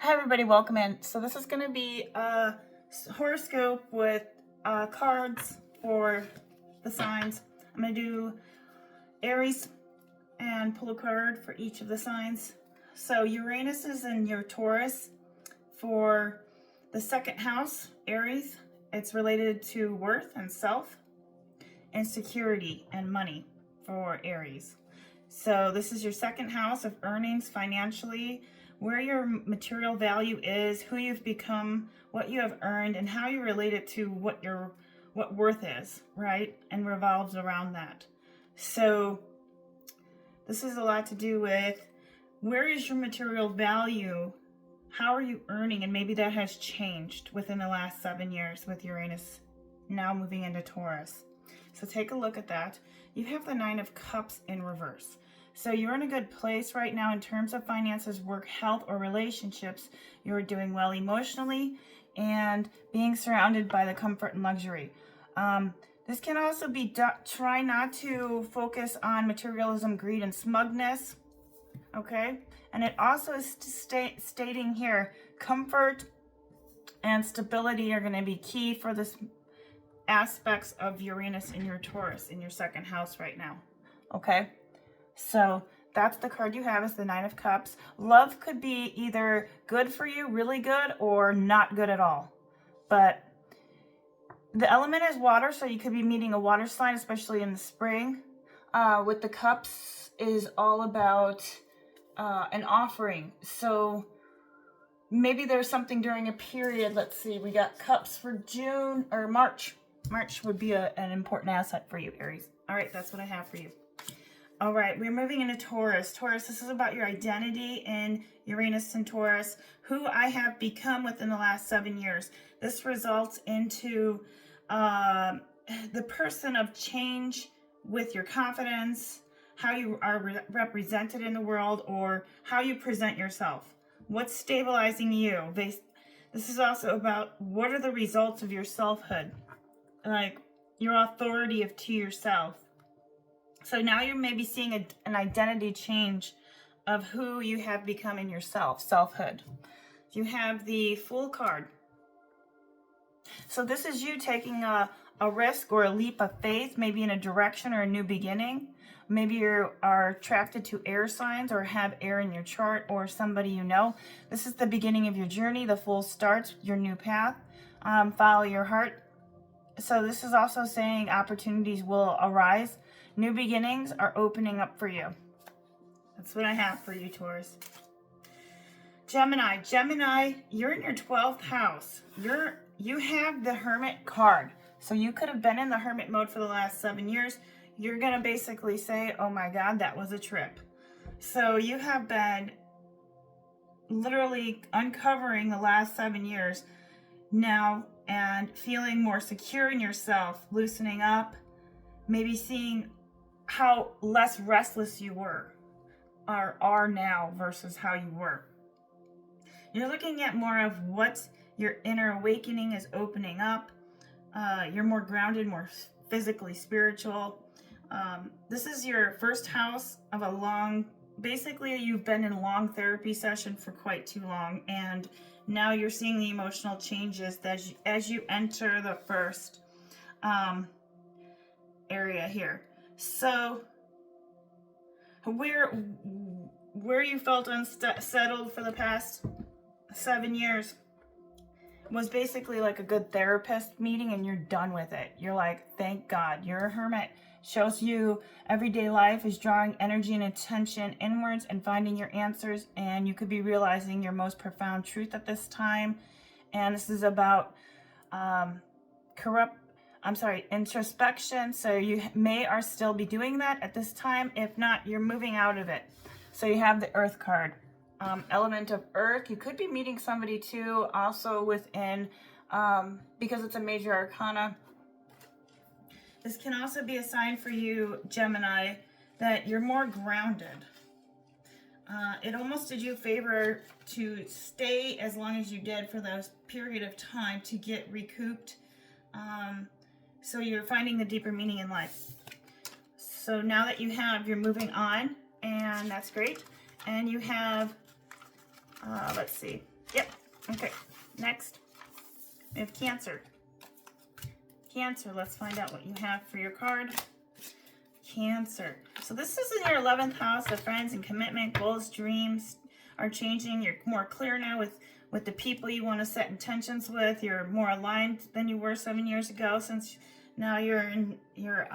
Hi everybody, welcome in. So this is going to be a horoscope with cards for the signs. I'm going to do Aries and pull a card for each of the signs. So Uranus is in your Taurus for the second house, Aries. It's related to worth and self and security and money for Aries. So this is your second house of earnings financially, where your material value is, who you've become, what you have earned, and how you relate it to what worth is, right? And revolves around that. So this is a lot to do with where is your material value, how are you earning, and maybe that has changed within the last 7 years with Uranus now moving into Taurus. So take a look at that. You have the Nine of Cups in reverse. So you're in a good place right now in terms of finances, work, health, or relationships. You're doing well emotionally and being surrounded by the comfort and luxury. This can also be try not to focus on materialism, greed, and smugness. Okay? And it also is stating here, comfort and stability are going to be key for this aspects of Uranus in your Taurus, in your second house right now. Okay? So that's the card you have, is the Nine of Cups. Love could be either good for you, really good, or not good at all. But the element is water, so you could be meeting a water sign, especially in the spring. With the cups is all about an offering. So maybe there's something during a period. Let's see, we got cups for June or March. March would be an important asset for you, Aries. All right, that's what I have for you. All right, we're moving into Taurus. Taurus, this is about your identity in Uranus and Taurus, who I have become within the last 7 years. This results into the person of change with your confidence, how you are represented in the world, or how you present yourself. What's stabilizing you? This is also about what are the results of your selfhood, like your authority to yourself. So now you're maybe seeing an identity change of who you have become in yourself, selfhood. You have the Fool card. So this is you taking a risk or a leap of faith, maybe in a direction or a new beginning. Maybe you are attracted to air signs or have air in your chart or somebody you know. This is the beginning of your journey. The Fool starts your new path. Follow your heart. So this is also saying opportunities will arise. New beginnings are opening up for you. That's what I have for you, Taurus. Gemini. Gemini, you're in your 12th house. You have the Hermit card. So you could have been in the Hermit mode for the last 7 years. You're going to basically say, oh my God, that was a trip. So you have been literally uncovering the last 7 years now and feeling more secure in yourself, loosening up, maybe seeing how less restless you were or are now versus how you were. You're looking at more of what your inner awakening is opening up. You're more grounded, more physically spiritual. This is your first house of basically you've been in a long therapy session for quite too long, and now you're seeing the emotional changes as you enter the first area here. So where you felt unsettled for the past 7 years was basically like a good therapist meeting, and you're done with it. You're like, thank God. You're a hermit. Shows you everyday life is drawing energy and attention inwards and finding your answers, and you could be realizing your most profound truth at this time. And this is about introspection. So you are still be doing that at this time. If not, you're moving out of it. So you have the Earth card. Element of Earth. You could be meeting somebody too, also within, because it's a major arcana. This can also be a sign for you, Gemini, that you're more grounded. It almost did you a favor to stay as long as you did for those period of time to get recouped. So you're finding the deeper meaning in life. So now that you're moving on, and that's great. And you have, let's see, Yep. Okay. Next, we have Cancer. Cancer, let's find out what you have for your card. Cancer. So this is in your 11th house of friends and commitment. Goals, dreams are changing. You're more clear now with the people you want to set intentions with. You're more aligned than you were 7 years ago, since now you're in your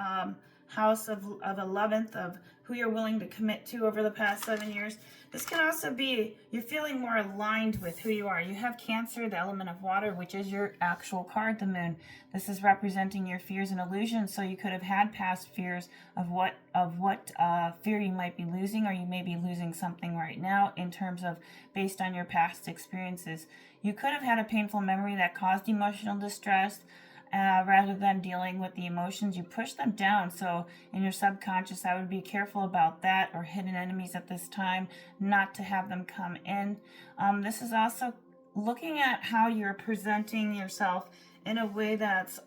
house of 11th of who you're willing to commit to over the past 7 years. This can also be you're feeling more aligned with who you are. You have Cancer, the element of water, which is your actual card, the moon. This is representing your fears and illusions. So you could have had past fears of what fear you might be losing, or you may be losing something right now in terms of based on your past experiences. You could have had a painful memory that caused emotional distress. Rather than dealing with the emotions, you push them down. So in your subconscious, I would be careful about that, or hidden enemies at this time, not to have them come in. This is also looking at how you're presenting yourself in a way that's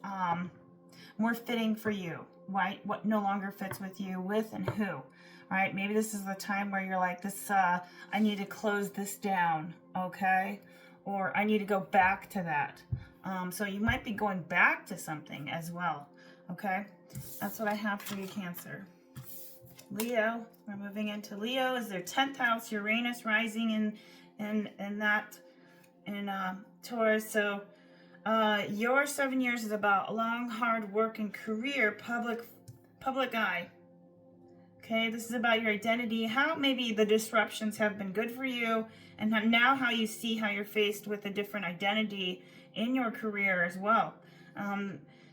more fitting for you, right? What no longer fits with you, with and who, right? Maybe this is the time where you're like, this, I need to close this down, okay? Or I need to go back to that. So you might be going back to something as well, okay? That's what I have for you, Cancer. Leo, we're moving into Leo. Is their 10th house, Uranus rising in Taurus. So your 7 years is about long, hard work and career, public eye. Okay, this is about your identity, how maybe the disruptions have been good for you, and now how you see how you're faced with a different identity in your career as well.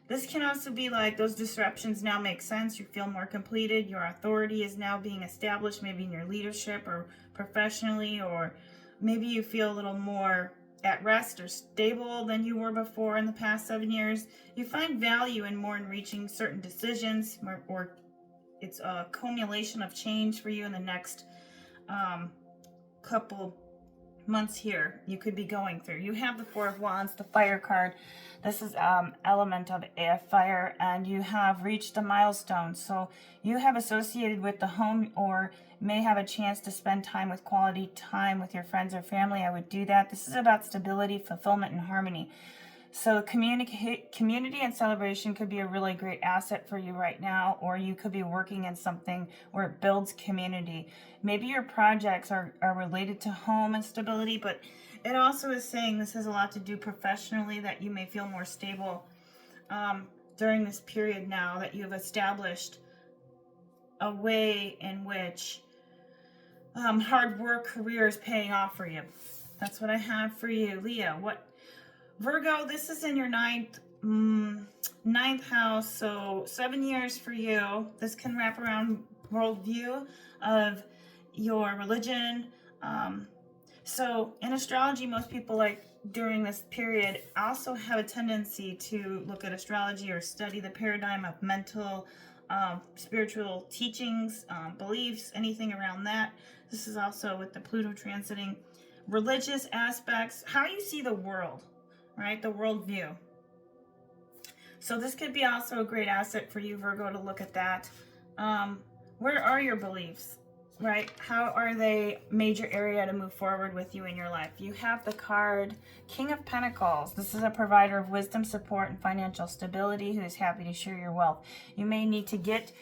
This can also be like those disruptions now make sense. You feel more completed. Your authority is now being established, maybe in your leadership or professionally, or maybe you feel a little more at rest or stable than you were before in the past 7 years. You find value in reaching certain decisions, or it's a accumulation of change for you in the next couple months here you could be going through. You have the Four of Wands, the fire card. This is element of air, fire, and you have reached a milestone. So you have associated with the home, or may have a chance to spend time with quality time with your friends or family. I would do that. This is about stability, fulfillment, and harmony. So community and celebration could be a really great asset for you right now, or you could be working in something where it builds community. Maybe your projects are related to home and stability, but it also is saying this has a lot to do professionally, that you may feel more stable during this period now that you've established a way in which hard work, career is paying off for you. That's what I have for you, Leo. Virgo, this is in your ninth house, so 7 years for you. This can wrap around worldview of your religion. So in astrology, most people, like during this period, also have a tendency to look at astrology or study the paradigm of mental, spiritual teachings, beliefs, anything around that. This is also with the Pluto transiting religious aspects, how you see the world. Right, the worldview. So this could be also a great asset for you, Virgo, to look at that. Where are your beliefs, right? How are they major area to move forward with you in your life? You have the card King of Pentacles. This is a provider of wisdom, support, and financial stability who is happy to share your wealth. You may need to get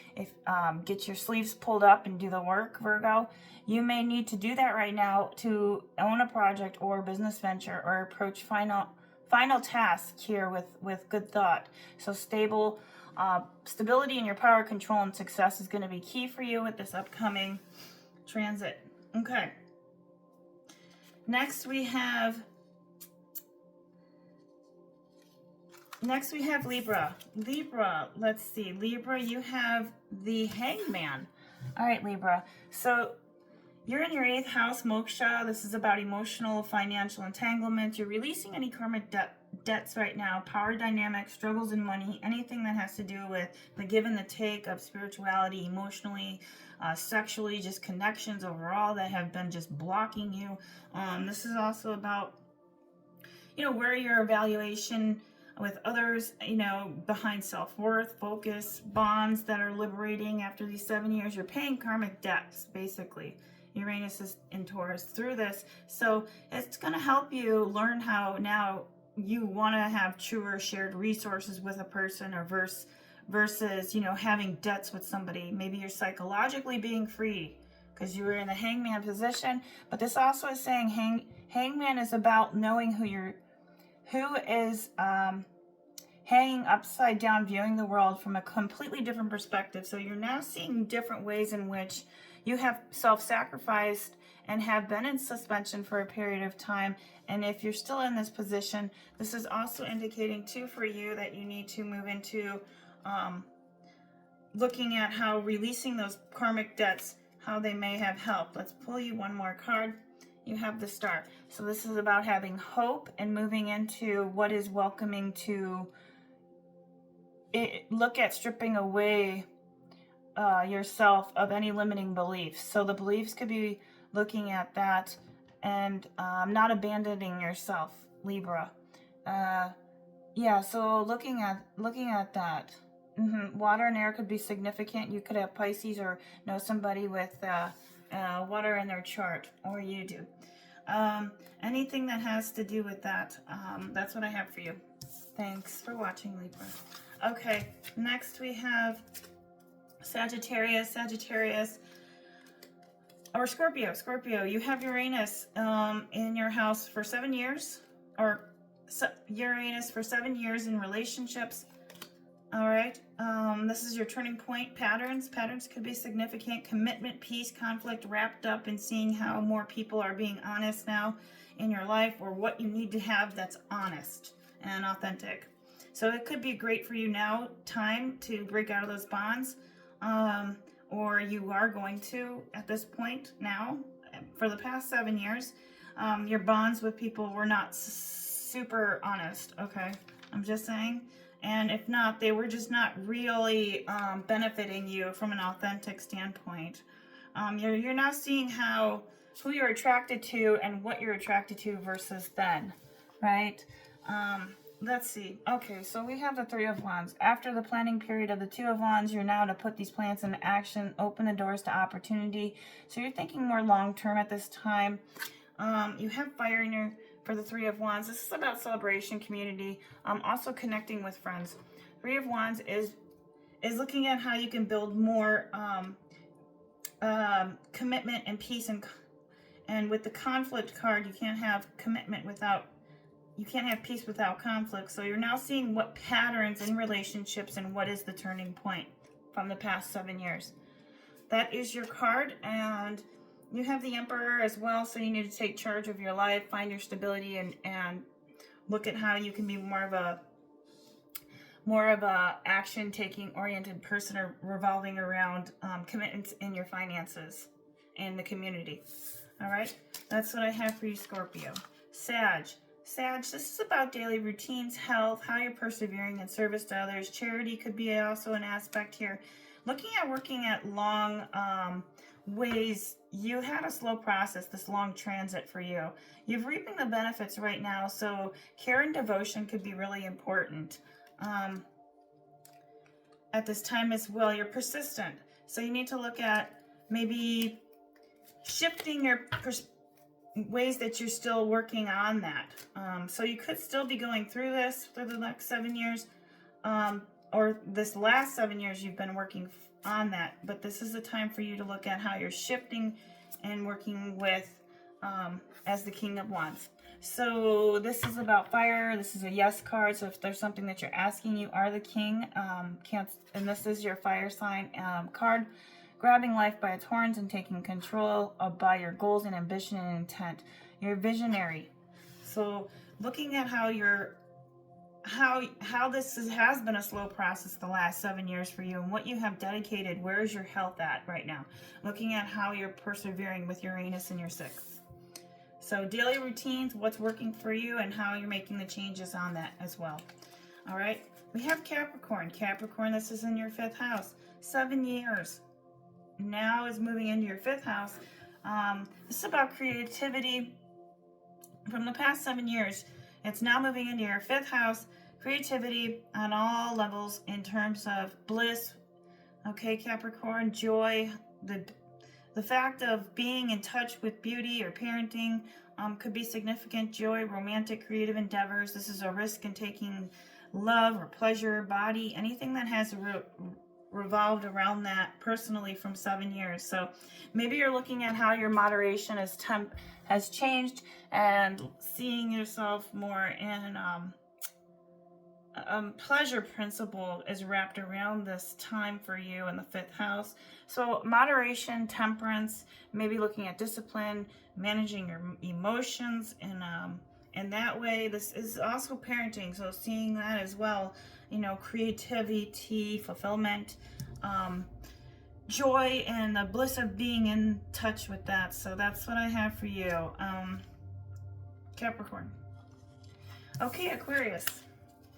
your sleeves pulled up and do the work, Virgo. You may need to do that right now to own a project or business venture, or approach final task here with good thought. So stability in your power, control, and success is going to be key for you with this upcoming transit. Okay. Next we have Libra. Libra, let's see. Libra, you have the Hangman. All right, Libra. So you're in your 8th house, Moksha. This is about emotional, financial entanglements. You're releasing any karmic debts right now, power dynamics, struggles in money, anything that has to do with the give and the take of spirituality, emotionally, sexually, just connections overall that have been just blocking you. This is also about, where your evaluation with others, behind self-worth, focus, bonds that are liberating after these 7 years. You're paying karmic debts, basically. Uranus is in Taurus through this. So it's going to help you learn how now you want to have truer shared resources with a person, or versus, you know, having debts with somebody. Maybe you're psychologically being free because you were in the hangman position. But this also is saying hangman is about knowing who is hanging upside down, viewing the world from a completely different perspective. So you're now seeing different ways in which you have self-sacrificed and have been in suspension for a period of time. And if you're still in this position, this is also indicating too for you that you need to move into looking at how releasing those karmic debts, how they may have helped. Let's pull you one more card. You have the Star. So this is about having hope and moving into what is welcoming to look at stripping away yourself of any limiting beliefs. So the beliefs could be looking at that and not abandoning yourself, Libra. Yeah, so looking at that. Water and air could be significant. You could have Pisces or know somebody with water in their chart, or you do. Anything that has to do with that, that's what I have for you. Thanks for watching, Libra. Okay, next we have Sagittarius, or Scorpio. You have Uranus in your house for 7 years, or Uranus for 7 years in relationships. All right, this is your turning point. Patterns could be significant. Commitment, peace, conflict, wrapped up in seeing how more people are being honest now in your life, or what you need to have that's honest and authentic. So it could be great for you now, time to break out of those bonds, or you are going to at this point now. For the past 7 years, your bonds with people were not super honest, okay? I'm just saying. And if not, they were just not really benefiting you from an authentic standpoint. You're now seeing who you're attracted to and what you're attracted to versus then, right? Let's see. Okay, so we have the Three of Wands. After the planning period of the Two of Wands, you're now to put these plans into action, open the doors to opportunity. So you're thinking more long-term at this time. You have fire in your, for the Three of Wands. This is about celebration, community, also connecting with friends. Three of Wands is looking at how you can build more commitment and peace, and with the conflict card, you can't have commitment without, you can't have peace without conflict. So you're now seeing what patterns in relationships and what is the turning point from the past 7 years. That is your card, and you have the Emperor as well. So you need to take charge of your life, find your stability, and look at how you can be more of a action-taking oriented person, or revolving around commitments in your finances and the community. All right, that's what I have for you, Scorpio. Sag, this is about daily routines, health, how you're persevering in service to others. Charity could be also an aspect here. Looking at working at long ways. You had a slow process, this long transit for you. You're reaping the benefits right now, so care and devotion could be really important at this time as well. You're persistent, so you need to look at maybe shifting your ways that you're still working on that. So you could still be going through this for the next 7 years, or this last 7 years you've been working on that, but this is the time for you to look at how you're shifting and working with as the King of Wands. So this is about fire. This is a yes card. So if there's something that you're asking, you are the king. And this is your fire sign card. Grabbing life by its horns and taking control by your goals and ambition and intent. You're visionary. So looking at how you're how this has been a slow process the last 7 years for you, and what you have dedicated. Where is your health at right now? Looking at how you're persevering with Uranus in your 6th. So daily routines, what's working for you, and how you're making the changes on that as well. All right, we have Capricorn. This is in your 5th house. 7 years now is moving into your 5th house. This is about creativity from the past 7 years. It's now moving into your 5th house. Creativity on all levels in terms of bliss. Okay, Capricorn, joy, the the fact of being in touch with beauty or parenting could be significant joy, romantic, creative endeavors. This is a risk in taking love or pleasure, body, anything that has revolved around that personally from 7 years. So maybe you're looking at how your moderation has changed and seeing yourself more in pleasure principle is wrapped around this time for you in the 5th house. So moderation, temperance, maybe looking at discipline, managing your emotions, and in that way, this is also parenting. So seeing that as well, you know, creativity, fulfillment, joy, and the bliss of being in touch with that. So that's what I have for you, Capricorn. Okay, Aquarius.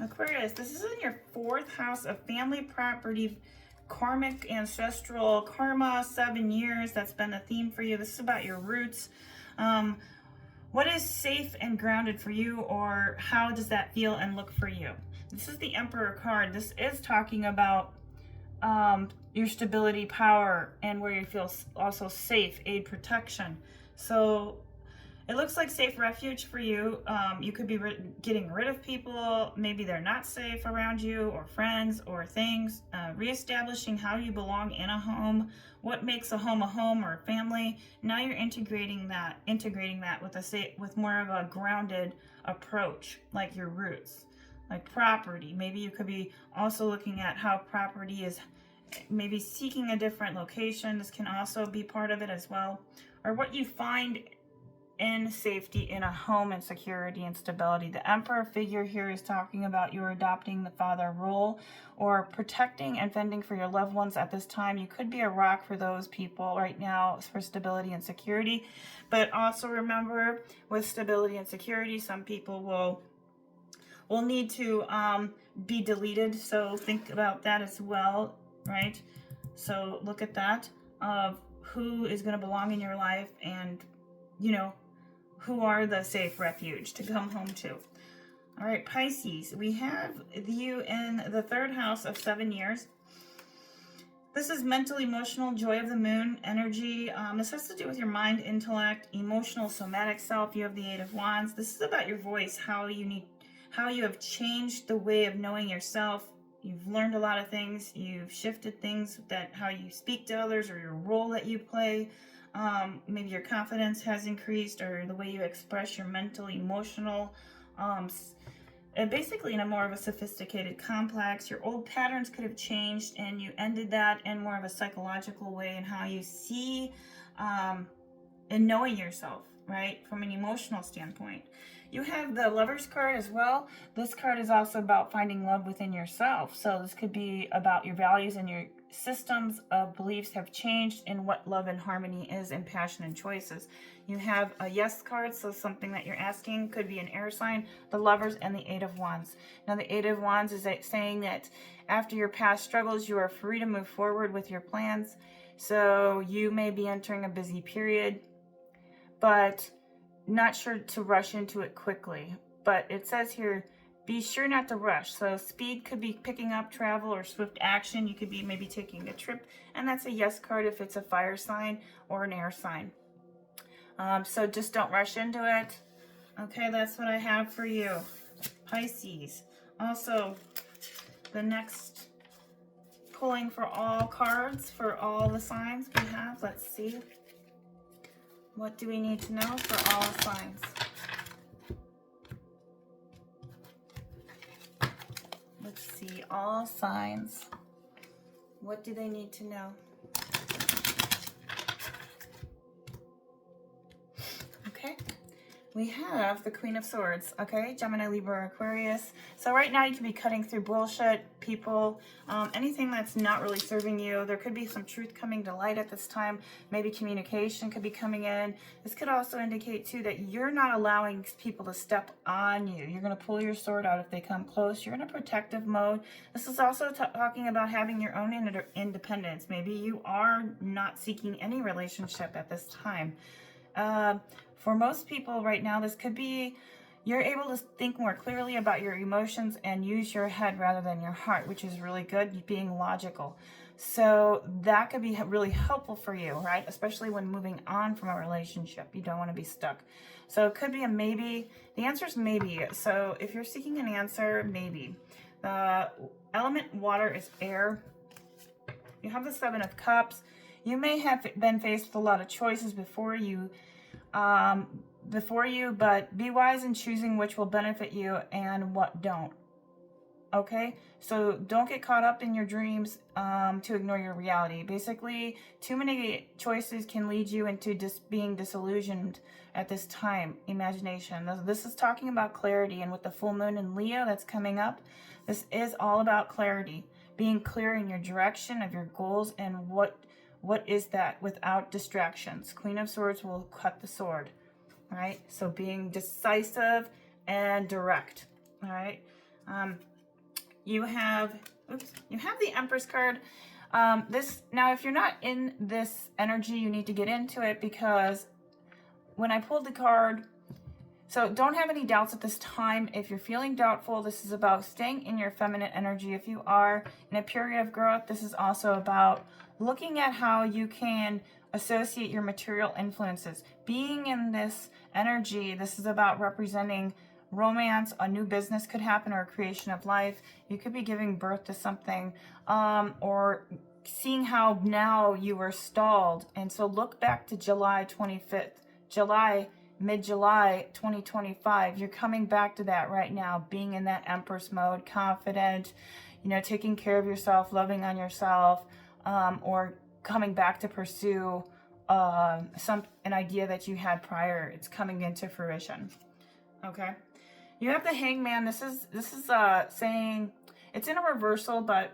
Aquarius, this is in your 4th house of family, property, karmic, ancestral, karma, 7 years. That's been a theme for you. This is about your roots. What is safe and grounded for you, or how does that feel and look for you? This is the Emperor card. This is talking about your stability, power, and where you feel also safe, aid, protection. So it looks like safe refuge for you. You could be getting rid of people. Maybe they're not safe around you, or friends or things. Reestablishing how you belong in a home. What makes a home or a family. Now you're integrating that with more of a grounded approach, like your roots, like property. Maybe you could be also looking at how property is maybe seeking a different location. This can also be part of it as well. Or what you find in safety in a home, and security and stability. The Emperor figure here is talking about you adopting the father role or protecting and fending for your loved ones at this time. You could be a rock for those people right now for stability and security. But also remember, with stability and security, some people will need to be deleted. So think about that as well, right? So look at that of who is going to belong in your life, and you know, who are the safe refuge to come home to. All right, Pisces, we have you in the 3rd house of 7 years. This is mental, emotional, joy of the moon energy. This has to do with your mind, intellect, emotional, somatic self. You have the 8 of Wands. This is about your voice, how you have changed the way of knowing yourself. You've learned a lot of things. You've shifted things, that how you speak to others, or your role that you play. Maybe your confidence has increased, or the way you express your mental, emotional, basically in a more of a sophisticated, complex. Your old patterns could have changed, and you ended that in more of a psychological way, in how you see and knowing yourself, right, from an emotional standpoint. You have the Lover's card as well. This card is also about finding love within yourself. So this could be about your values, and your systems of beliefs have changed in what love and harmony is, and passion and choices. You have a Yes card, so something that you're asking could be an air sign, the Lovers, and the 8 of Wands. Now the 8 of Wands is saying that after your past struggles, you are free to move forward with your plans. So you may be entering a busy period, but not sure to rush into it quickly. But it says here, be sure not to rush. So speed could be picking up travel or swift action. You could be maybe taking a trip, and that's a Yes card if it's a fire sign or an air sign. So just don't rush into it. Okay, that's what I have for you, Pisces. Also, the next pulling for all cards for all the signs we have. Let's see. What do we need to know for all signs? Let's see, all signs. What do they need to know? Okay, we have the Queen of Swords, okay? Gemini, Libra, Aquarius. So right now you can be cutting through bullshit, people, anything that's not really serving you. There could be some truth coming to light at this time. Maybe communication could be coming in. This could also indicate too that you're not allowing people to step on you. You're going to pull your sword out if they come close. You're in a protective mode. This is also talking about having your own independence. Maybe you are not seeking any relationship at this time. For most people right now, this could be you're able to think more clearly about your emotions and use your head rather than your heart, which is really good, being logical. So that could be really helpful for you, right? Especially when moving on from a relationship. You don't want to be stuck. So it could be a maybe. The answer is maybe. So if you're seeking an answer, maybe. The element water is air. You have the Seven of Cups. You may have been faced with a lot of choices before you, but be wise in choosing which will benefit you and what don't. Okay, so don't get caught up in your dreams to ignore your reality. Basically, too many choices can lead you into being disillusioned at this time. Imagination. This is talking about clarity, and with the full moon in Leo that's coming up, this is all about clarity, being clear in your direction of your goals and what is that without distractions. Queen of Swords will cut the sword. All right, so being decisive and direct. All right. You have the Empress card. Now, if you're not in this energy, you need to get into it, because when I pulled the card, so don't have any doubts at this time. If you're feeling doubtful, this is about staying in your feminine energy. If you are in a period of growth, this is also about looking at how you can associate your material influences. Being in this energy, this is about representing romance, a new business could happen, or a creation of life. You could be giving birth to something, or seeing how now you were stalled. And so look back to July 25th, mid-July 2025. You're coming back to that right now, being in that Empress mode, confident, taking care of yourself, loving on yourself, or coming back to pursue an idea that you had prior. It's coming into fruition. Okay. You have the Hangman. This is saying, it's in a reversal, but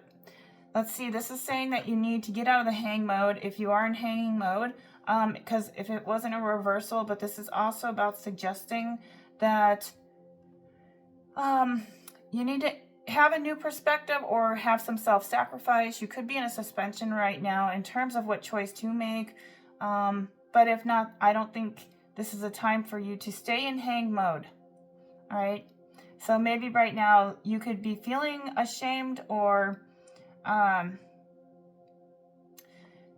let's see. This is saying that you need to get out of the hang mode if you are in hanging mode, because if it wasn't a reversal, but this is also about suggesting that you need to have a new perspective or have some self-sacrifice. You could be in a suspension right now in terms of what choice to make, but if not, I don't think this is a time for you to stay in hang mode. All right, so maybe right now you could be feeling ashamed, or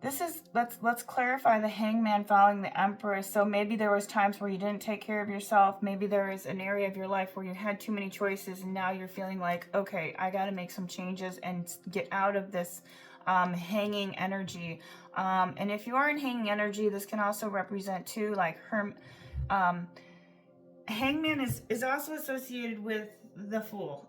let's clarify the Hangman following the Empress. So maybe there was times where you didn't take care of yourself. Maybe there is an area of your life where you had too many choices, and now you're feeling like, okay, I got to make some changes and get out of this hanging energy. And if you are in hanging energy, this can also represent too, like Hangman is also associated with the Fool,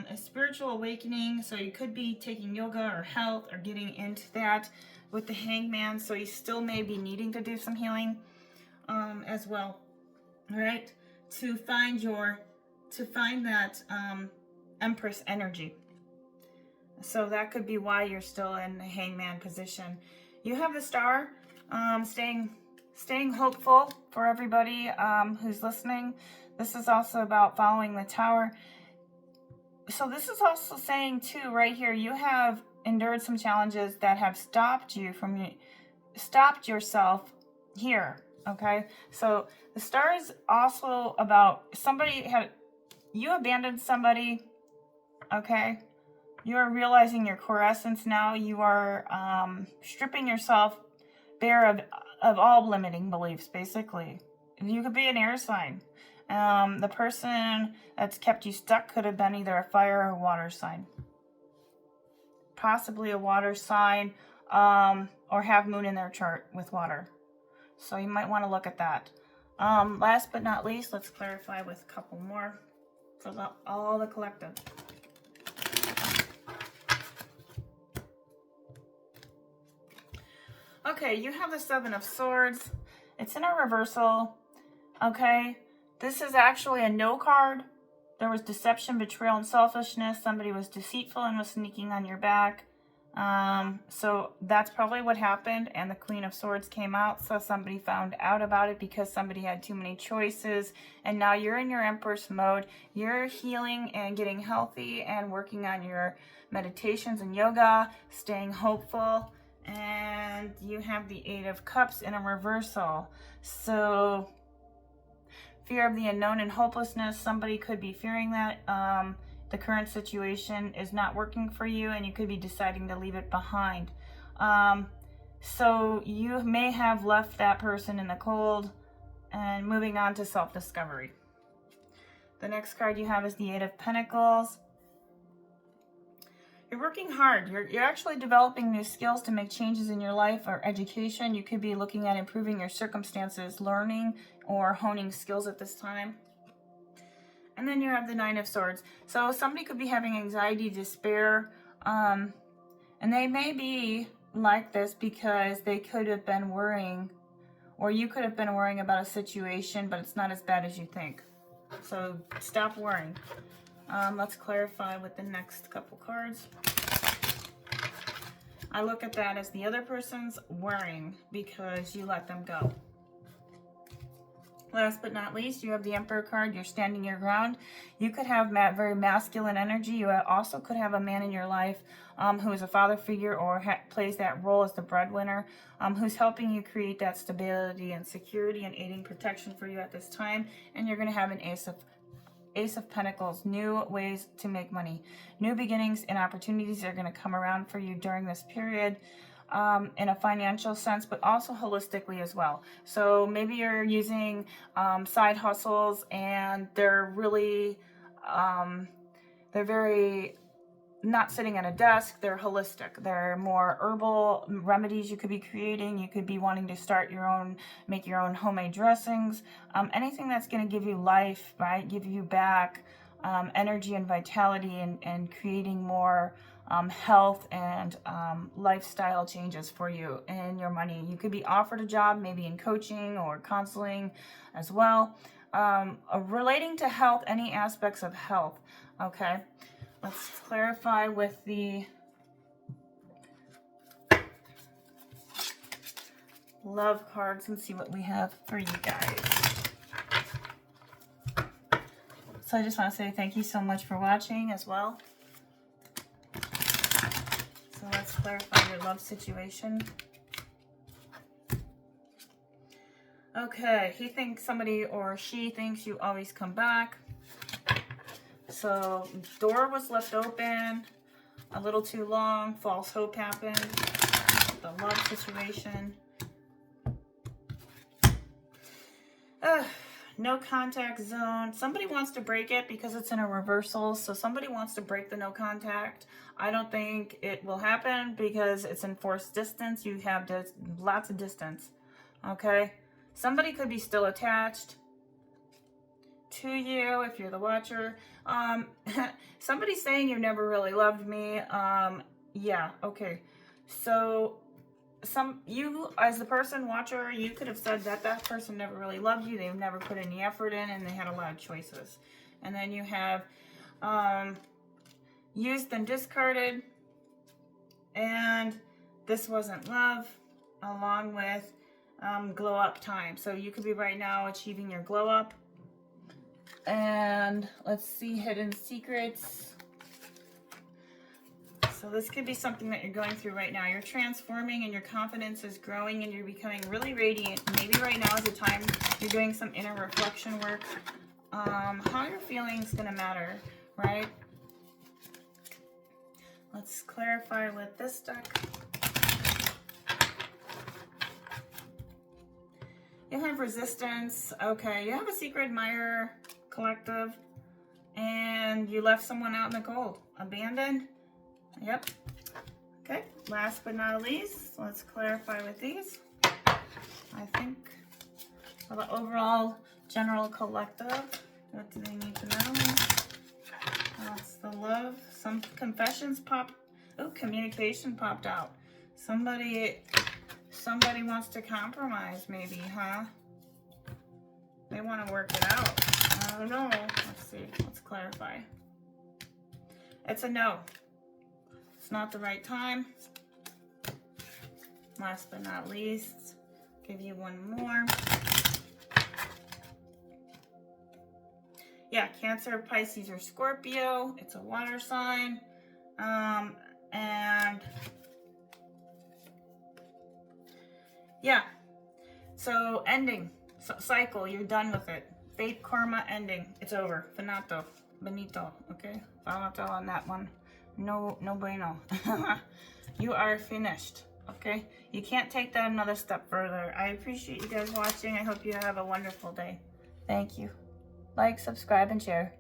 a spiritual awakening. So you could be taking yoga or health or getting into that with the Hangman. So you still may be needing to do some healing as well. All right, to find that Empress energy. So that could be why you're still in the Hangman position. You have the Star, staying hopeful for everybody who's listening. This is also about following the Tower. So this is also saying too, right here, you have endured some challenges that have stopped yourself here. Okay, so the Star is also about you abandoned somebody. Okay, you are realizing your core essence now. You are stripping yourself bare of all limiting beliefs, basically. You could be an air sign. The person that's kept you stuck could have been either a fire or a water sign. Possibly a water sign, or have moon in their chart with water. So you might want to look at that. Last but not least, let's clarify with a couple more for all the collective. Okay, you have the Seven of Swords. It's in a reversal. Okay, this is actually a no card. There was deception, betrayal, and selfishness. Somebody was deceitful and was sneaking on your back. So that's probably what happened, and the Queen of Swords came out, so somebody found out about it because somebody had too many choices, and now you're in your Empress mode. You're healing and getting healthy and working on your meditations and yoga, staying hopeful, and you have the Eight of Cups in a reversal. So fear of the unknown and hopelessness. Somebody could be fearing that the current situation is not working for you, and you could be deciding to leave it behind. So you may have left that person in the cold and moving on to self-discovery. The next card you have is the Eight of Pentacles. You're working hard. You're actually developing new skills to make changes in your life or education. You could be looking at improving your circumstances, learning or honing skills at this time. And then you have the Nine of Swords. So somebody could be having anxiety, despair, and they may be like this because they could have been worrying, or you could have been worrying about a situation, but it's not as bad as you think. So stop worrying. Let's clarify with the next couple cards. I look at that as the other person's worrying because you let them go. Last but not least, you have the Emperor card. You're standing your ground. You could have very masculine energy. You also could have a man in your life who is a father figure or plays that role as the breadwinner, who's helping you create that stability and security and aiding protection for you at this time. And you're going to have an Ace of Pentacles, new ways to make money. New beginnings and opportunities are going to come around for you during this period. In a financial sense, but also holistically as well. So maybe you're using side hustles and they're really, they're very not sitting at a desk, they're holistic. They're more herbal remedies you could be creating. You could be wanting to start your own, make your own homemade dressings. Anything that's going to give you life, right? Give you back energy and vitality and creating more health and lifestyle changes for you and your money. You could be offered a job, maybe in coaching or counseling as well. Relating to health, any aspects of health, okay? Let's clarify with the love cards and see what we have for you guys. So I just want to say thank you so much for watching as well. So let's clarify your love situation. Okay, he thinks somebody or she thinks you always come back. So door was left open a little too long. False hope happened. The love situation. No contact zone. Somebody wants to break it because it's in a reversal. So somebody wants to break the no contact. I don't think it will happen because it's in forced distance. You have lots of distance. Okay. Somebody could be still attached to you if you're the watcher. Somebody's saying you never really loved me. Yeah. Okay. So you as the person watcher, you could have said that that person never really loved you. They've never put any effort in and they had a lot of choices. And then you have used and discarded, and this wasn't love, along with glow up time. So you could be right now achieving your glow up. And let's see, hidden secrets. So this could be something that you're going through right now. You're transforming and your confidence is growing and you're becoming really radiant. Maybe right now is the time you're doing some inner reflection work. How your feelings gonna matter, right? Let's clarify with this deck. You have resistance. Okay, you have a secret admirer collective and you left someone out in the cold. Abandoned. Yep. Okay, last but not least, let's clarify with these. I think for the overall general collective, what do they need to know? That's the love. Some confessions pop. Oh, communication popped out. Somebody wants to compromise maybe, huh? They want to work it out. I don't know. Let's see. Let's clarify. It's a no. It's not the right time. Last but not least, give you one more. Yeah, Cancer, Pisces, or Scorpio. It's a water sign. And yeah, so ending. So cycle, you're done with it. fate, karma, ending. It's over. Finito. Benito. Okay? Finito on that one. No bueno. You are finished. Okay? You can't take that another step further. I appreciate you guys watching. I hope you have a wonderful day. Thank you. Like, subscribe, and share.